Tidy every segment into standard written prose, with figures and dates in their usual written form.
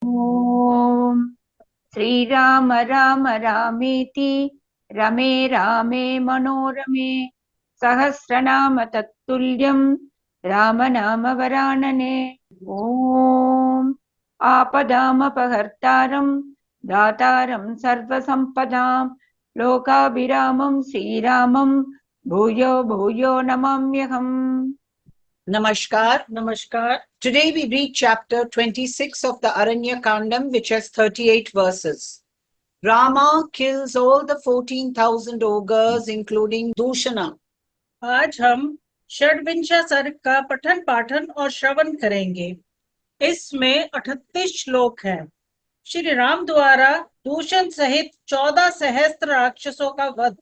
ओम श्रीराम राम रामेति रमे रामे मनोरमे सहस्रनाम तत्तुल्यं राम नाम वरानने। ओम आपदामपहर्तारं दातारं सर्वसंपदां लोकाभिरामं श्रीरामं भूयो भूयो नमाम्यहम्। Namaskar. Namaskar. Today we read chapter 26 of the Aranya Kandam, which has 38 verses. Rama kills all the 14,000 ogres, including Dushana. आज हम षड्विंशा सर्ग का पठन पाठन और श्रवण करेंगे। इसमें 38 श्लोक हैं। श्री राम द्वारा दूषण सहित 14 सहस्त्र राक्षसों का वध।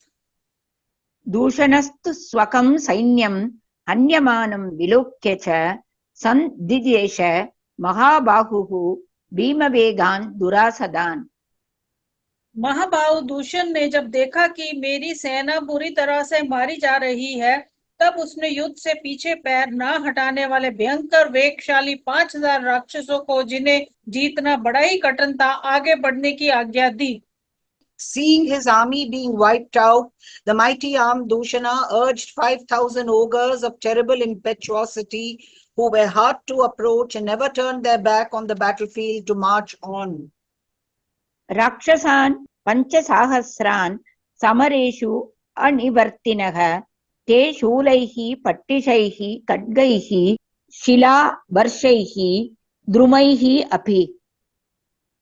दूषणस्तु स्वकं सैन्यं हन्यमानं विलोक्य च संदिदेश महाबाहुः भीमवेगान् दुरासदान्। महाबाहु दूषण ने जब देखा कि मेरी सेना बुरी तरह से मारी जा रही है, तब उसने युद्ध से पीछे पैर ना हटाने वाले भयंकर वेगशाली 5000 राक्षसों को, जिन्हें जीतना बड़ा ही कठिन था, आगे बढ़ने की आज्ञा दी। Seeing his army being wiped out, the mighty armed Dushana urged 5,000 ogres of terrible impetuosity, who were hard to approach and never turned their back on the battlefield, to march on. राक्षसान् पञ्चसाहस्रान् समरेषु अनिवर्तिनः ते शूलैः पट्टिशैः खड्गैः शिलावर्षैः द्रुमैः अपि।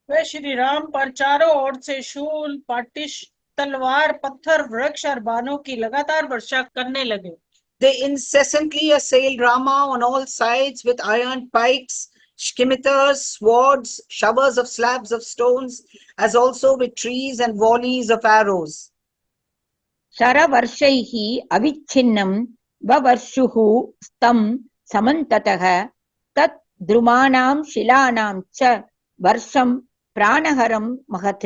वे श्री राम पर चारों ओर से शूल, पाटिश, तलवार, पत्थर, वृक्ष और बाणों की लगातार वर्षा करने लगे। They incessantly assailed Rama on all sides with iron pikes, scimitars, swords, showers of slabs of stones, as also with trees and volleys of arrows. शरवर्षैः अविच्छिन्नं ववर्षुः स्तं समन्ततः तत् द्रुमाणां शिलानां च वर्षं प्राणहरं महत्।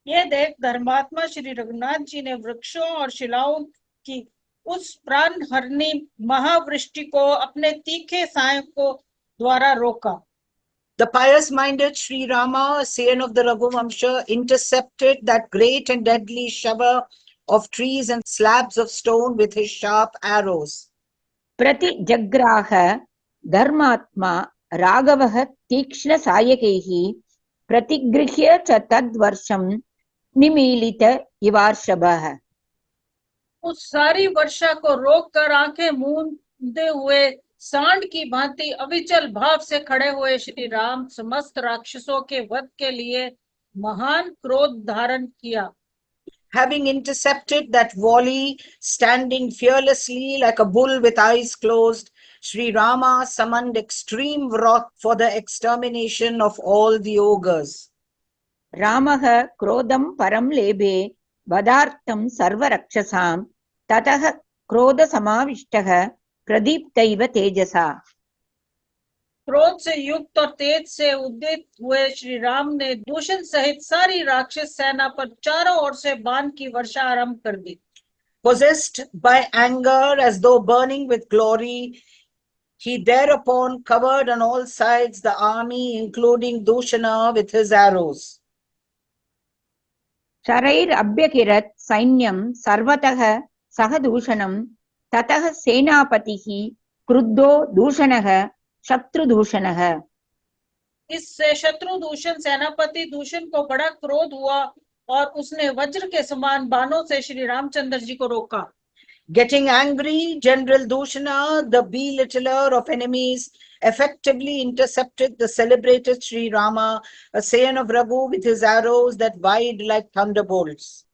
ये देख धर्मात्मा श्री रघुनाथ जी ने वृक्षों और शिलाओं की उस प्राणहरणी महावृष्टि को अपने तीखे सायों को द्वारा रोका। The pious-minded Sri Rama, a scion of the Raghuvamsha, intercepted that great and deadly shower of trees and slabs of stone with his sharp arrows. प्रतिजग्राह धर्मात्मा राघवः तीक्ष्णसायकैः प्रतिगृह्य च तद्वर्षं निमीलित इवार्षभः। उस सारी वर्षा को रोककर आंखें मूंदे हुए सांड की भांति अविचल भाव से खड़े हुए श्री राम समस्त राक्षसों के वध के लिए महान क्रोध धारण किया। Having intercepted that volley, standing fearlessly like a bull with eyes closed, Sri Rama summoned extreme wrath for the extermination of all the ogres. रामः क्रोधं परं लेभे वधार्थं सर्वरक्षसां ततः क्रोधसमाविष्टः प्रदीप्तैव तेजसा। क्रोध से युक्त और तेज से उद्यत हुए श्री राम ने दूषण सहित सारी राक्षस सेना पर चारों ओर से बाण की वर्षा आरंभ कर दी। Possessed by anger as though burning with glory, he thereupon covered on all sides the army, including Dushana, with his arrows. शरैरभ्यकिरत् सैन्यं सर्वतः सह दूषणं ततः सेनापतिः क्रुद्धो दूषणः शत्रुदूषणः। इससे शत्रु दूषण सेनापति दूषण को बड़ा क्रोध हुआ और उसने वज्र के समान बाणों से श्री रामचंद्र जी को रोका। Getting angry, General Dushana, the belittler of enemies, effectively intercepted the celebrated Sri Rama, a scion of Raghu, with his arrows that vied like thunderbolts.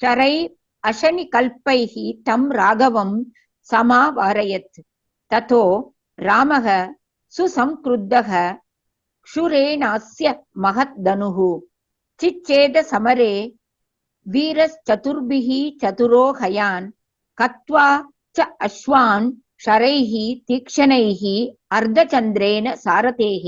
शरै अशनिकल्पैः तं राघवं समावारयत् ततो रामः सुसंक्रुद्धः क्षुरेणास्य महत् धनुः चिच्छेद समरे वीरश्चतुर्भिः चतुरो हयान् कत्वा च अश्वान् शरैः तीक्ष्णैः अर्धचंद्रेण सारथेः।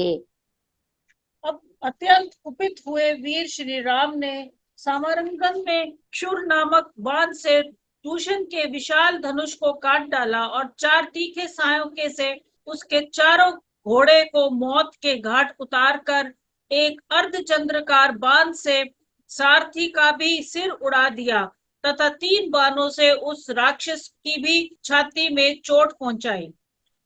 अब अत्यंत कुपित हुए वीर श्री राम ने समरंगन में क्षुर नामक बाण से दूषण के विशाल धनुष को काट डाला और चार तीखे सायों के से उसके चारों घोड़े को मौत के घाट उतारकर एक अर्धचंद्राकार बाण से सारथी का भी सिर उड़ा दिया तथा 3 बाणों से उस राक्षस की भी छाती में चोट पहुंचाई।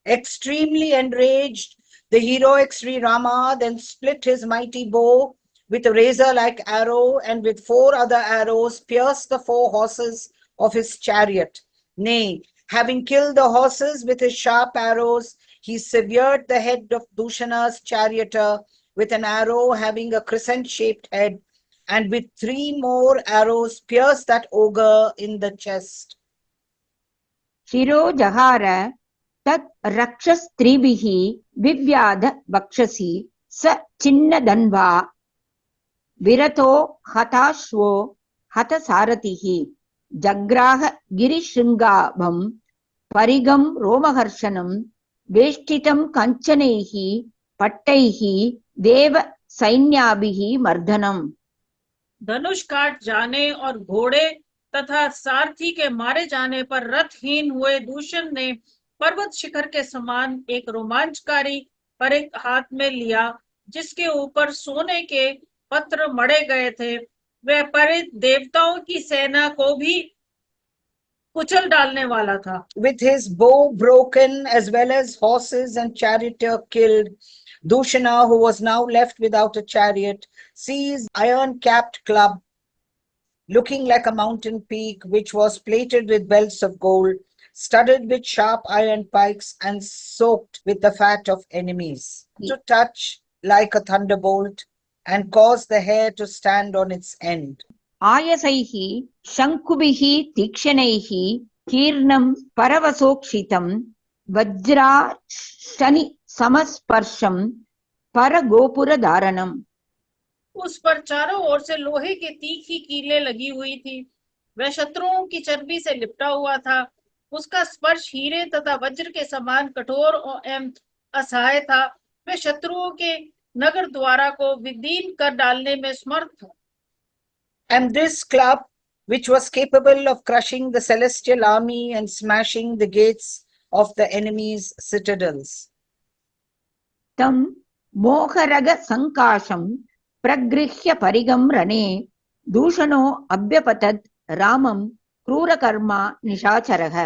Extremely enraged, the heroic Sri Rama then split his mighty bow with a razor-like arrow, and with 4 other arrows pierced the 4 horses of his chariot. Nay, having killed the horses with his sharp arrows, he severed the head of Dushana's charioteer with an arrow having a crescent-shaped head, and with 3 more arrows pierced that ogre in the chest. शिरो जहार तत् रक्षस्त्रिभिः विव्याध वक्षसि स छिन्नधन्वा विरतो हताश्वो हतसारथिः जग्राह गिरिशृङ्गाभं परिगं रोमहर्षणं वेष्टितं कञ्चनैः पट्टैः देव सैन्याभिः मर्दनम्। धनुष काट जाने और घोड़े तथा सारथी के मारे जाने पर रथहीन हुए दूषण ने पर्वत शिखर के समान एक रोमांचकारी परिघ हाथ में लिया जिसके ऊपर सोने के पत्र मढ़े गए थे। वह परिघ देवताओं की सेना को भी कुचल डालने वाला था। With his bow broken as well as horses and charioteer killed, Dushana, who was now left without a chariot, seized iron-capped club, looking like a mountain peak, which was plated with belts of gold, studded with sharp iron pikes and soaked with the fat of enemies, to touch like a thunderbolt and cause the hair to stand on its end. आयसैः शङ्कुभिः तीक्ष्णैः कीर्णं परवसोक्षितं वज्राशनि समस्पर्शं परगोपुरधारणम्। उस पर चारों ओर से लोहे की तीखी कीलें लगी हुई थी। वह शत्रुओं की चर्बी से लिपटा हुआ था। उसका स्पर्श हीरे तथा वज्र के समान कठोर एवं असहाय था। वह शत्रुओं के नगर द्वारा को विदीन कर डालने में समर्थ था। And this club, which was capable of crushing the celestial army and smashing the gates of the enemy's citadels. तं मोहरग संकाशं प्रगृह्य परिगं रणे दूषणो अभ्यपतत् रामं क्रूरकर्मा निशाचरः।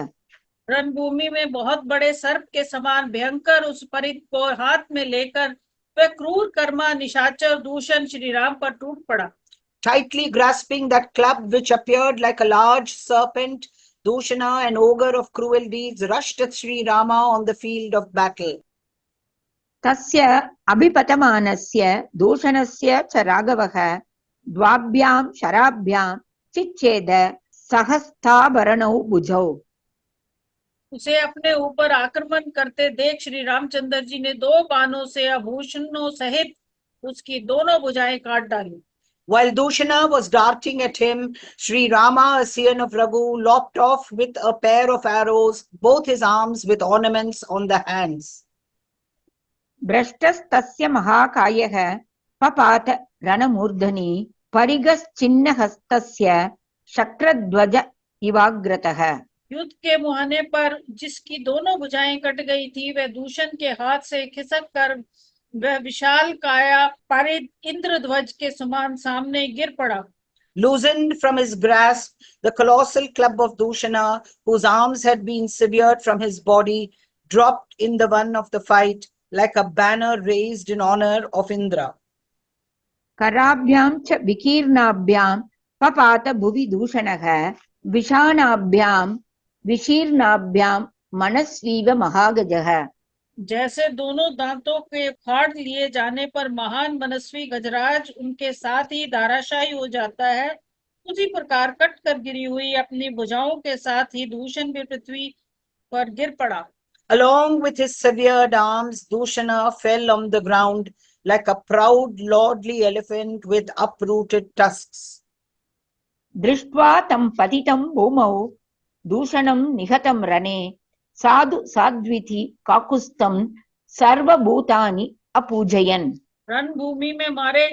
रणभूमि में बहुत बड़े सर्प के समान भयंकर उस परिघ को हाथ में लेकर वह क्रूर कर्मा निशाचर दूषण श्री राम पर टूट पड़ा। Tightly grasping that club, which appeared like a large serpent, Dushana, an ogre of cruel deeds, rushed at Sri Rama on the field of battle. तस्य अभिपतमानस्य दूषणस्य च राघवः द्वाभ्यां शराभ्यां चिच्छेद सहस्ताभरणौ भुजौ। उसे अपने ऊपर आक्रमण करते देख श्री रामचंद्र जी ने 2 बाणों से आभूषणों सहित उसकी दोनों भुजाएं काट डाली। While Dushana was darting at him, Sri Rama, a scion of Raghu, lopped off with a pair of arrows both his arms with ornaments on the hands. भ्रष्टस्तस्य महाकायः पपात रणमूर्धनि परिगश्चिन्नहस्तस्य शक्रध्वज इवाग्रतः। युद्ध के मुहाने पर जिसकी दोनों भुजाएं कट गई थी वह दूषण के हाथ से खिसक कर वह विशाल काया परिध इंद्रध्वज के समान सामने गिर पड़ा। Loosened from his grasp, the colossal club of Dushana, whose arms had been severed from his body, dropped in the one of the fight like a banner raised in honor of Indra. कराभ्यां च विकीर्णाभ्यां पपात भुवि दूषणः विषाणाभ्यां विशीर्णाभ्यां मनस्वीव महागजः। जैसे दोनों दांतों के फाड़ लिए जाने पर महान मनस्वी गजराज उनके साथ ही धाराशायी हो जाता है, उसी प्रकार कट कर गिरी हुई अपनी भुजाओं के साथ ही दूषण भी पृथ्वी पर गिर पड़ा। Along with his severed arms, Dushana fell on the ground like a proud, lordly elephant with uprooted tusks. दृष्ट्वा तं पतितं भूमौ दूषणं निहतं रणे साधु साध्विति काकुस्तं सर्वभूतानि अपूजयन्। रणभूमि में मारे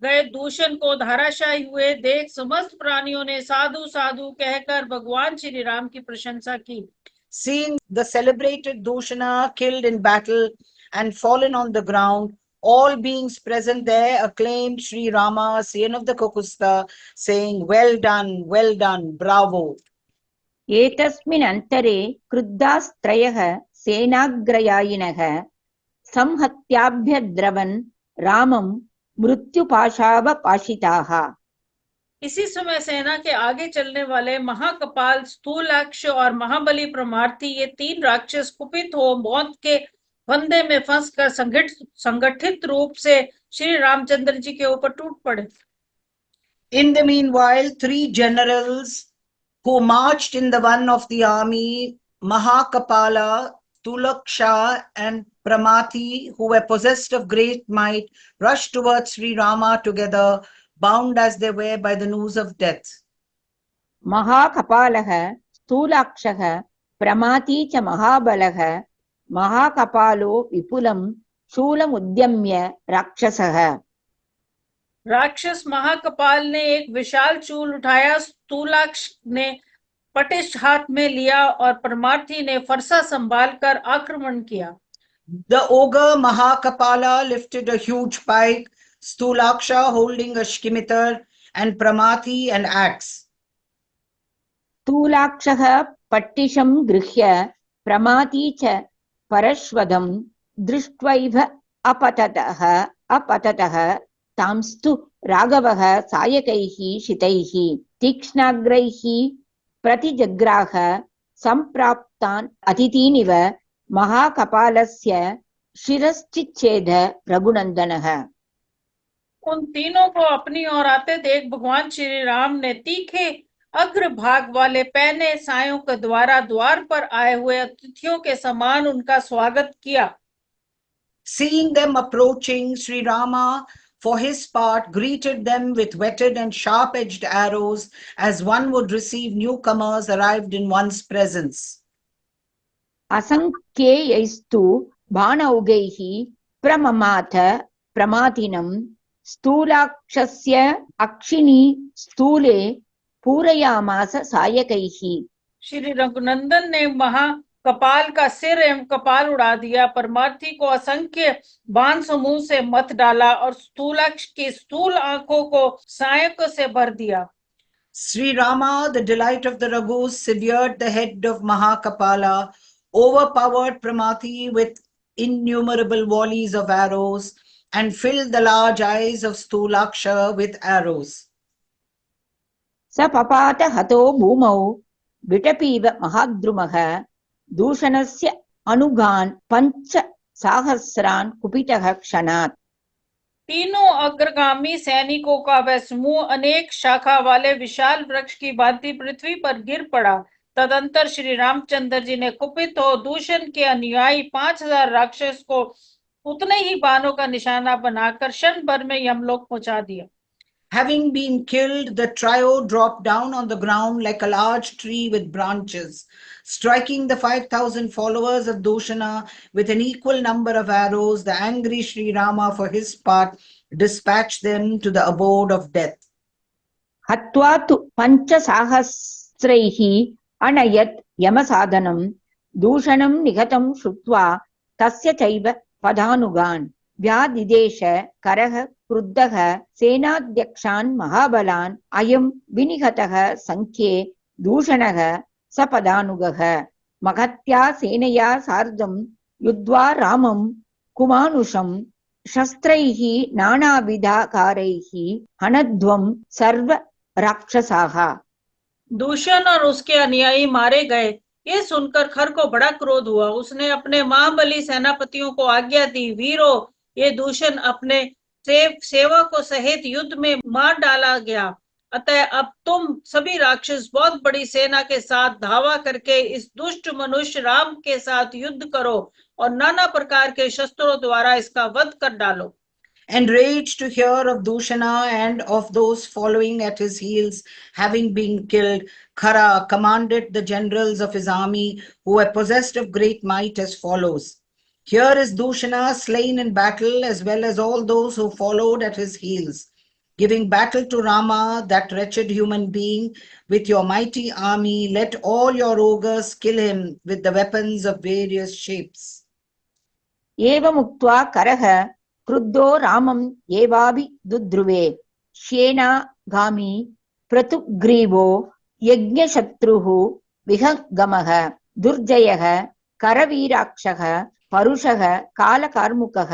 गए दूषण को धाराशायी हुए देख समस्त प्राणियों ने साधु साधु कहकर भगवान श्री राम की प्रशंसा की। Seeing the celebrated Dushana killed in battle and fallen on the ground. All beings present there acclaimed Sri Rama, son of the Kokusta, saying, well done, bravo. एतस्मिन् अन्तरे क्रुद्धास्त्रयः सेनाग्रयायिनः संहत्याभ्यद्रवन् रामं मृत्युपाशावपाशिताः। इसी समय सेना के आगे चलने वाले महाकपाल, स्थूलाक्ष और महाबली प्रमार्थी, ये 3 राक्षस कुपित हो मौत के फंदे में फंसकर संगठित रूप से श्री रामचंद्र जी के ऊपर टूट पड़े। In the meanwhile, 3 generals who marched in the one of the army, Mahakapala, Tulaksha and Pramati, who were possessed of great might, rushed towards Sri Rama together, bound as they were by the news of death. महाकपालः स्थूलाक्षः प्रमाती च महाबलः महाकपालो विपुलं शूलमुद्यम्य राक्षसः। राक्षस महाकपाल ने एक विशाल चूल उठाया, स्थूलाक्ष ने पटिश हाथ में लिया और परमार्थी ने फरसा संभालकर आक्रमण किया। The ogre Mahakapala lifted a huge pike, Stulaksha holding a shkimitar, and Pramati an axe. स्थूलाक्षः पट्टिशं गृह्य प्रमाती च परश्वदं दृष्ट्वैव अपततः तांस्तु राघवः सायकैः शितैः तीक्ष्णाग्रैः प्रतिजग्राह सम्प्राप्तान् अतिथीनिव महाकपालस्य शिरश्चिच्छेद रघुनंदनः। उन तीनों को अपनी ओर आते देख भगवान श्री राम ने तीखे अग्रभाग वाले पहने सायों के द्वारा द्वार पर आए हुए अतिथियों के समान उनका स्वागत किया। Seeing them approaching, Sri Rama, for his part, greeted them with whetted and sharp-edged arrows, as one would receive newcomers arrived in one's presence. असंख्यैस्तु बाणौगैः प्रममाथ प्रमातिनं स्थूलाक्षस्य अक्षिणी स्थूले पूरयामास सायकैः। Shri Raghunandan ने महाकपाल का सिर एवं कपाल उड़ा दिया, परमार्थी को असंख्य बाण समूह से मत डाला और स्थूलाक्ष की स्थूल आंखों को सायक से भर दिया। Sri Rama, the delight of the Raghus, severed the head of Mahakapala, overpowered Pramati with innumerable volleys of arrows, and filled the large eyes of Stulaksha with arrows. स पपात हतो भूमौ विटपीव महाद्रुमः दूषणस्य अनुगान् पंच साहस्रान् कुपितः क्षणात्। तीनों अग्रगामी सैनिकों का वह समूह अनेक शाखा वाले विशाल वृक्ष की भांति पृथ्वी पर गिर पड़ा। तदंतर श्री रामचंद्र जी ने कुपित हो दूषण के अनुयायी 5000 राक्षस को उतने ही बाणों का निशाना बनाकर क्षण भर में यमलोक पहुंचा दिया। Having been killed, the trio dropped down on the ground like a large tree with branches, striking the 5,000 followers of Dushana with an equal number of arrows. The angry Sri Rama, for his part, dispatched them to the abode of death. हत्वा तु पंचसाहस्रैः अनयत् यमसाधनं दूषणं निहतं श्रुत्वा तस्य चैव पदानुगान् व्यादिदेश करः क्रुद्धः सेनाध्यक्षान् महाबलान् अयं विनिहतः संख्ये दूषणः सपदानुगः महत्या सेनया सार्धं युद्ध्वा रामं कुमानुषं शस्त्रैः नानाविधाकारैः हनध्वं सर्व राक्षसाः। दूषण और उसके अनुयायी मारे गए। ये सुनकर खर को बड़ा क्रोध हुआ। उसने अपने महाबली सेनापतियों को आज्ञा दी, वीरों, ये दूषण अपने सेवकों सहित युद्ध में मार डाला गया। अतः अब तुम सभी राक्षस बहुत बड़ी सेना के साथ धावा करके इस दुष्ट मनुष्य राम के साथ युद्ध करो और नाना प्रकार के शस्त्रों द्वारा इसका वध कर डालो। Enraged to hear of Dushana and of those following at his heels having been killed, Khara commanded the generals of his army who were possessed of great might as follows. Here is Dushana slain in battle as well as all those who followed at his heels. Giving battle to Rama, that wretched human being, with your mighty army, let all your ogres kill him with the weapons of various shapes. एवमुक्त्वा करः क्रुद्धो रामं एवाभि दुद्रुवे श्येनागामी प्रतुग्रीवो यज्ञशत्रुः विहङ्गमः दुर्जयः करवीराक्षः परुषः कालकार्मुकः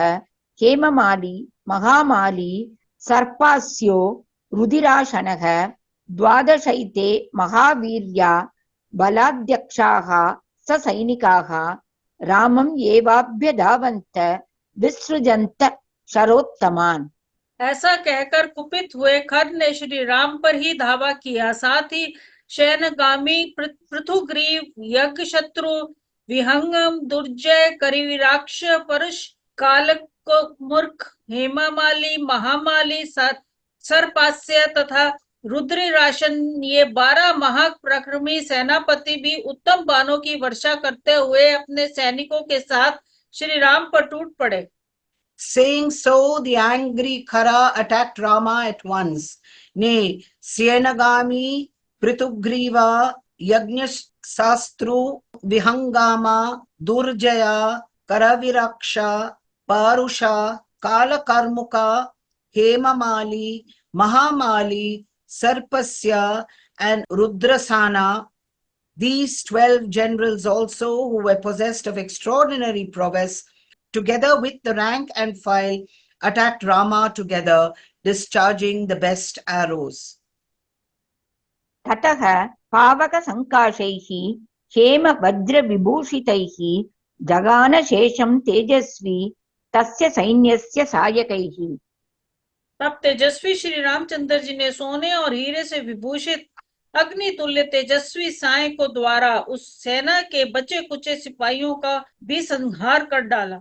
हेममाली महामाली सर्पास्यो रुधिराशनः द्वादशैते महावीर्या बलाध्यक्षाः ससैनिकाः रामम् एवाभ्यधावन्त विसृजन्त शरोत्तमान्। ऐसा कहकर कुपित हुए खर ने श्री राम पर ही धावा किया। साथ ही शयनगामी पृथुग्रीव यज्ञ शत्रु विहंगम दुर्जय करिवीराक्ष परुष कालकमूर्ख हेमामाली महामाली सर्पास्य तथा रुद्रराशन ये 12 महापराक्रमी सेनापति भी उत्तम बाणों की वर्षा करते हुए अपने सैनिकों के साथ श्री राम पर टूट पड़े। Saying so, the angry Khara attacked Rama at once. Nay, Syenagami, Pritugriva, Yajnasastru, Vihangama, Durjaya, Karaviraksha, Parusha, Kalakarmuka, Hemamali, Mahamali, Sarpasya, and Rudrasana, these 12 generals also, who were possessed of extraordinary prowess, together with the rank and file, attacked Rama together, discharging the best arrows. ततः पावकसङ्काशैः हेमवज्रविभूषितैः जगान शेषं तेजस्वी तस्य सैन्यस्य सायकैः। तब तेजस्वी श्री रामचंद्र जी ने सोने और हीरे से विभूषित अग्नि तुल्य तेजस्वी सैनिकों द्वारा उस सेना के बचे कुचे सिपाहियों का भी संहार कर डाला।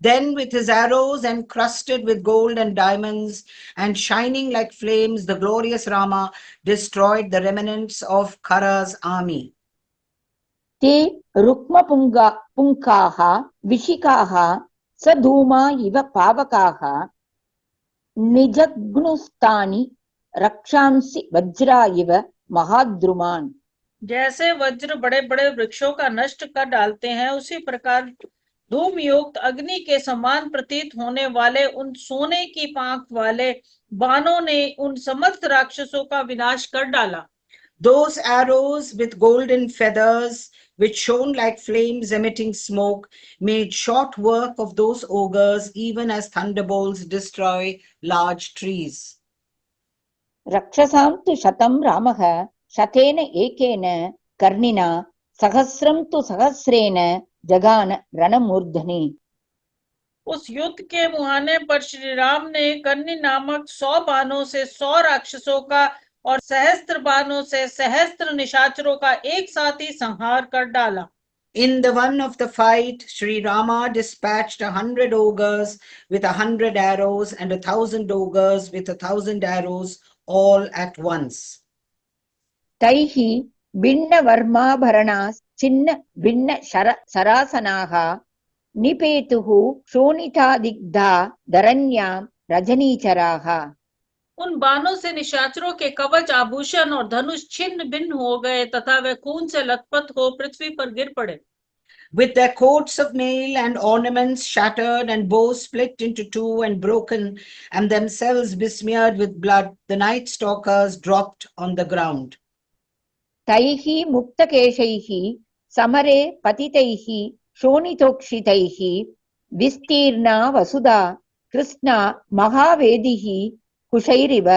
Then with his arrows encrusted with gold and diamonds and shining like flames, the glorious Rama destroyed the remnants of Khara's army. ते रुक्मपुङ्खाः विशिखाः सधूमा इव पावकाः निजग्नुस्तानि रक्षांसि वज्रा इव महाद्रुमान्। जैसे वज्र बड़े बड़े वृक्षों का नष्ट कर डालते हैं, उसी प्रकार धूम युक्त अग्नि के समान प्रतीत होने वाले उन सोने की पांख वाले बाणों ने उन समस्त राक्षसों का विनाश कर डाला। Those arrows with golden feathers, which shone like flames emitting smoke, made short work of those ogres, even as thunderbolts destroy large trees. रक्षसां तु शतं रामः शतेन एकेन कर्णिना सहस्रं तु सहस्रेण जगान रणमूर्धनि। उस युद्ध के मुहाने पर श्री राम ने कर्णी नामक 100 बाणों से 100 राक्षसों का और सहस्त्र बाणों से सहस्त्र निशाचरों का एक साथ ही संहार कर डाला। In the one of the fight, Sri Rama dispatched 100 ogres with 100 arrows and 1,000 ogres with 1,000 arrows, all at once. तैः भिन्न वर्माभरणा छिन्न भिन्न सरासनाः निपेतुः शोणितादिग्धा धरण्यां रजनीचराः। उन बाणों से निशाचरों के कवच आभूषण और धनुष छिन्न भिन्न हो गए तथा वे खून से लथपथ हो पृथ्वी पर गिर पड़े। With their coats of mail and ornaments shattered and bows split into two and broken and themselves besmeared with blood, the night stalkers dropped on the ground. तैः मुक्तकेशैः समरे पतितैः शोणितोक्षितैः विस्तीर्णा वसुधा कृष्णा महावेदिः कुशैरिव।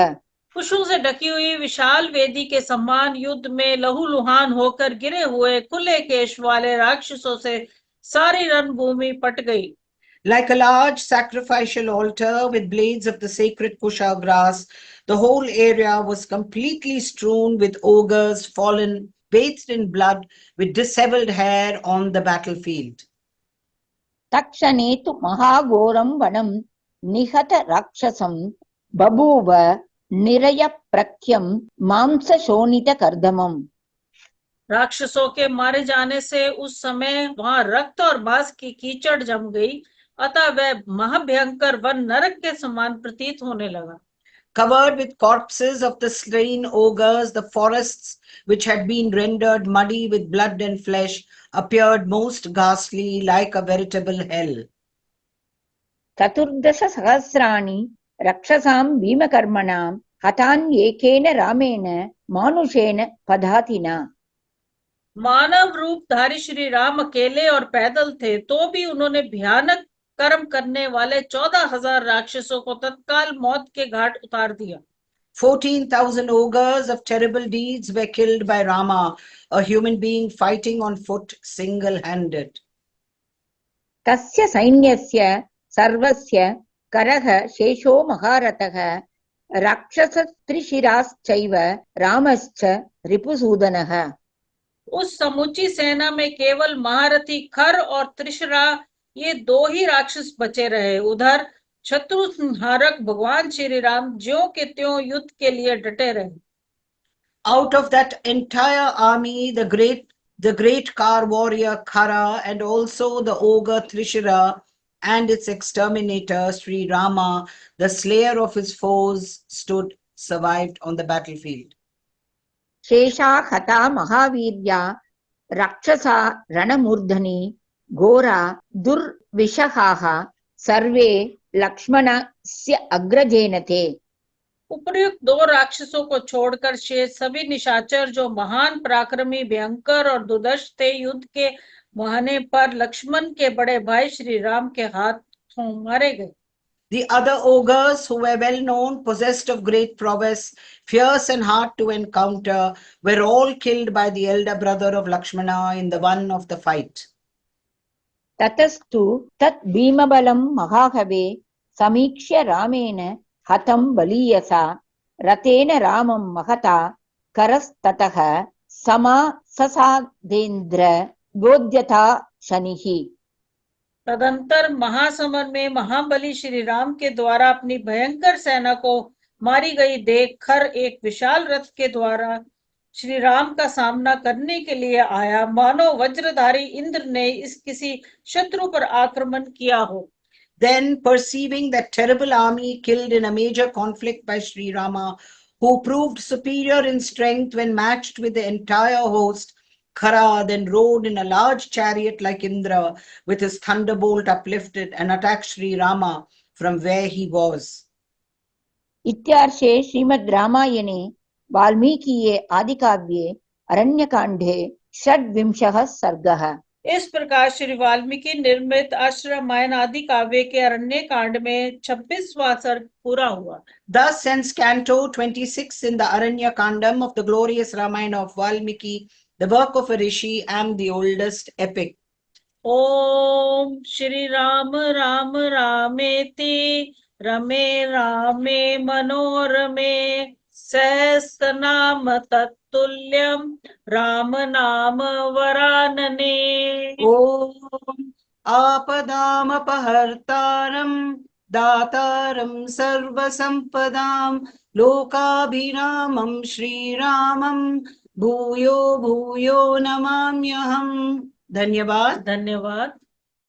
कुशों से ढकी हुई विशाल वेदी के समान युद्ध में लहूलुहान होकर गिरे हुए खुले केश वाले राक्षसों से सारी रणभूमि पट गई। Like a large sacrificial altar with blades of the sacred kusha grass, the whole area was completely strewn with ogres fallen, bathed in blood, with disheveled hair on the battlefield. तक्षणे तु महाघोरं वनं निहत राक्षसं बभूव निरयप्रख्यं मांसशोणितकर्दमम्। राक्षसों के मारे जाने से उस समय वहां रक्त और मांस की कीचड़ जम गई, अतः वह महाभयंकर वन नरक के समान प्रतीत होने लगा। Covered with corpses of the slain ogres, the forests, which had been rendered muddy with blood and flesh, appeared most ghastly, like a veritable hell. चतुर्दशसहस्राणि रक्षसां भीमकर्मणां हतान्येकेन रामेण मानुषेण पदातिना। मानव रूपधारी श्री राम अकेले और पैदल थे, तो भी उन्होंने भयानक कर्म करने वाले 14,000 राक्षसों को तत्काल मौत के घाट उतार दिया। 14,000 ogres of terrible deeds were killed by Rama, a human being fighting on foot single-handed. तस्य सैन्यस्य सर्वस्य करः शेषो महारथः राक्षसत्रिशिराश्चैव रामश्च रिपुसूदनः। उस समूची सेना में केवल महारथी खर और त्रिशरा ये 2 ही राक्षस बचे रहे। उधर शत्रु संहारक भगवान श्री राम ज्यों के त्यों युद्ध के लिए डटे रहे। Out of that entire army, the great car warrior Khara and also the ogre Trishira and its exterminator Sri Rama, the slayer of his foes, survived on the battlefield. शेषा हता महावीर्या राक्षसा रणमूर्धनि घोरा दुर्विषहाः सर्वे लक्ष्मणस्य अग्रजेन थे। उपर्युक्त 2 राक्षसों को छोड़कर शेष सभी निशाचर जो महान पराक्रमी भयंकर और दुर्धर्ष थे, युद्ध के बहाने पर लक्ष्मण के बड़े भाई श्री राम के हाथों मारे गए। The other ogres, who were well known, possessed of great prowess, fierce and hard to encounter, were all killed by the elder brother of Lakshmana in the one of the fight. ततस्तु तत् भीमबलं महाहवे समीक्ष्य रामेण हतं बलीयसा रथेन रामं महता करस्ततः समाससादेन्द्र बोध्यता शनिः। तदंतर महासमर में महाबली श्री राम के द्वारा अपनी भयंकर सेना को मारी गई देख खर एक विशाल रथ के द्वारा श्री राम का सामना करने के लिए आया, मानो वज्रधारी इंद्र ने इस किसी शत्रु पर आक्रमण किया हो। Then, perceiving that terrible army killed in a major conflict by Sri Rama, who proved superior in strength when matched with the entire host, Khara then rode in a large chariot like Indra with his thunderbolt uplifted and attacked Sri Rama from where he was. इत्यार्षे श्रीमद् रामायणे वाल्मीकिये आदिकाव्ये अरण्यकाण्डे 26 सर्गः। इस प्रकार श्री वाल्मीकि निर्मित अश्वरामायण आदि काव्य के अरण्य कांड में 26वां सर्ग पूरा हुआ। Thus ends Canto 26 in the Aranya Kandam of the glorious Ramayana of Valmiki, the work of a rishi and the oldest epic. ओम श्री राम राम रामेति रमे रामे मनोरमे सहस्रनाम तत्तुल्यम राम नाम वरानने। Om Apadamapahārtāram Dātāram Sarvasampadam Lokabhiramam Shri Ramam Bhuyo Bhuyo Namamyaham. Dhanyavad. धन्यवाद।